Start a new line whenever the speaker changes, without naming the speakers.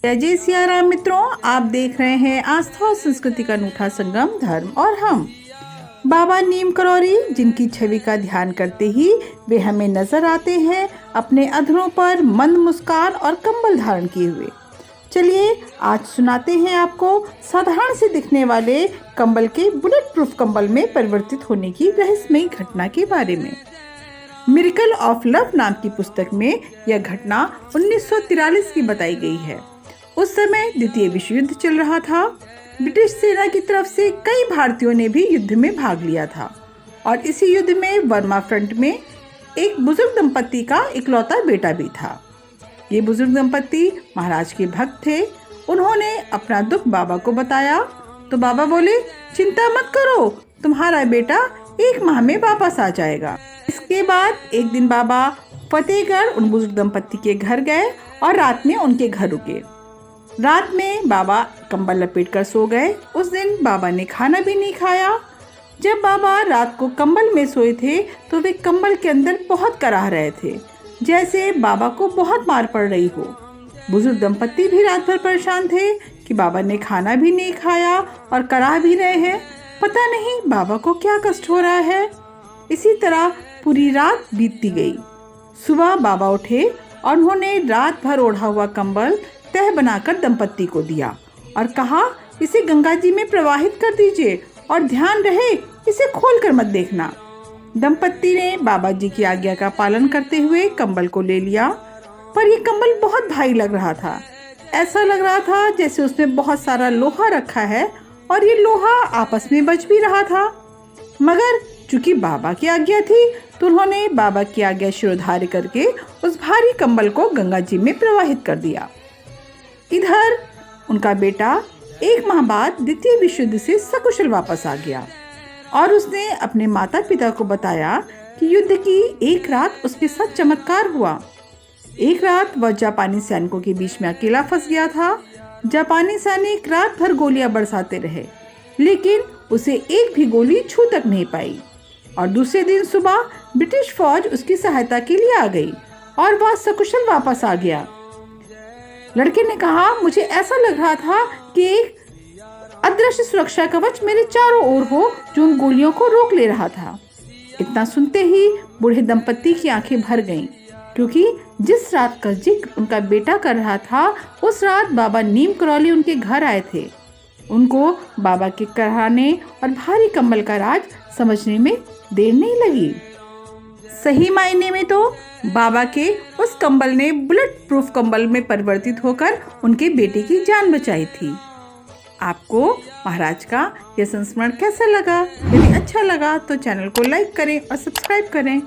जय जय सिया राम मित्रों, आप देख रहे हैं आस्था और संस्कृति का अनूठा संगम धर्म और हम। बाबा नीम करौरी, जिनकी छवि का ध्यान करते ही वे हमें नजर आते हैं अपने अधरों पर मंद मुस्कान और कंबल धारण किए हुए। चलिए आज सुनाते हैं आपको साधारण से दिखने वाले कंबल के बुलेट प्रूफ कंबल में परिवर्तित होने की रहस्यमयी घटना के बारे में। मिरेकल ऑफ लव नाम की पुस्तक में यह घटना 1943 की बताई गई है। उस समय द्वितीय विश्व युद्ध चल रहा था। ब्रिटिश सेना की तरफ से कई भारतीयों ने भी युद्ध में भाग लिया था और इसी युद्ध में बर्मा फ्रंट में एक बुजुर्ग दंपत्ति का इकलौता बेटा भी था। ये बुजुर्ग दंपत्ति महाराज के भक्त थे। उन्होंने अपना दुख बाबा को बताया तो बाबा बोले, चिंता मत करो, तुम्हारा बेटा 1 माह में वापस आ जाएगा। इसके बाद एक दिन बाबा फतेहगढ़ उन बुजुर्ग दंपत्ति के घर गए और रात में उनके घर रुके। रात में बाबा कंबल लपेटकर सो गए। उस दिन बाबा ने खाना भी नहीं खाया। जब बाबा रात को कंबल में सोए थे तो वे कंबल के अंदर बहुत कराह रहे थे, जैसे बाबा को बहुत मार पड़ रही हो। बुजुर्ग दंपत्ति भी रात भर परेशान थे कि बाबा ने खाना भी नहीं खाया और कराह भी रहे हैं, पता नहीं बाबा को क्या कष्ट हो रहा है। इसी तरह पूरी रात बीतती गई। सुबह बाबा उठे और उन्होंने रात भर ओढ़ा हुआ कंबल तह बनाकर दंपत्ति को दिया और कहा, इसे गंगा जी में प्रवाहित कर दीजिए और ध्यान रहे इसे खोलकर मत देखना। दंपत्ति ने बाबा जी की आज्ञा का पालन करते हुए कंबल को ले लिया, पर यह कंबल बहुत भारी लग रहा था। ऐसा लग रहा था जैसे उसमें बहुत सारा लोहा रखा है और ये लोहा आपस में बज भी रहा था। मगर चूंकि बाबा की आज्ञा थी तो उन्होंने बाबा की आज्ञा शिरोधार्य करके उस भारी कंबल को गंगा जी में प्रवाहित कर दिया। इधर उनका बेटा 1 माह बाद द्वितीय विश्व युद्ध से सकुशल वापस आ गया और उसने अपने माता पिता को बताया कि युद्ध की एक रात उसके साथ चमत्कार हुआ। एक रात वह जापानी सैनिकों के बीच में अकेला फंस गया था। जापानी सैनिक रात भर गोलियां बरसाते रहे, लेकिन उसे एक भी गोली छू तक नहीं पाई और दूसरे दिन सुबह ब्रिटिश फौज उसकी सहायता के लिए आ गई और वह सकुशल वापस आ गया। लड़के ने कहा, मुझे ऐसा लग रहा था कि एक अदृश्य सुरक्षा कवच मेरे चारों ओर हो जो उन गोलियों को रोक ले रहा था। इतना सुनते ही बूढ़े दंपत्ति की आंखें भर गईं, क्योंकि जिस रात का जिक्र उनका बेटा कर रहा था उस रात बाबा नीम करौली उनके घर आए थे। उनको बाबा के कराहने और भारी कंबल का राज समझने में देर नहीं लगी। सही मायने में तो बाबा के उस कंबल ने बुलेट प्रूफ कंबल में परिवर्तित होकर उनके बेटे की जान बचाई थी। आपको महाराज का यह संस्मरण कैसा लगा? यदि अच्छा लगा तो चैनल को लाइक करें और सब्सक्राइब करें।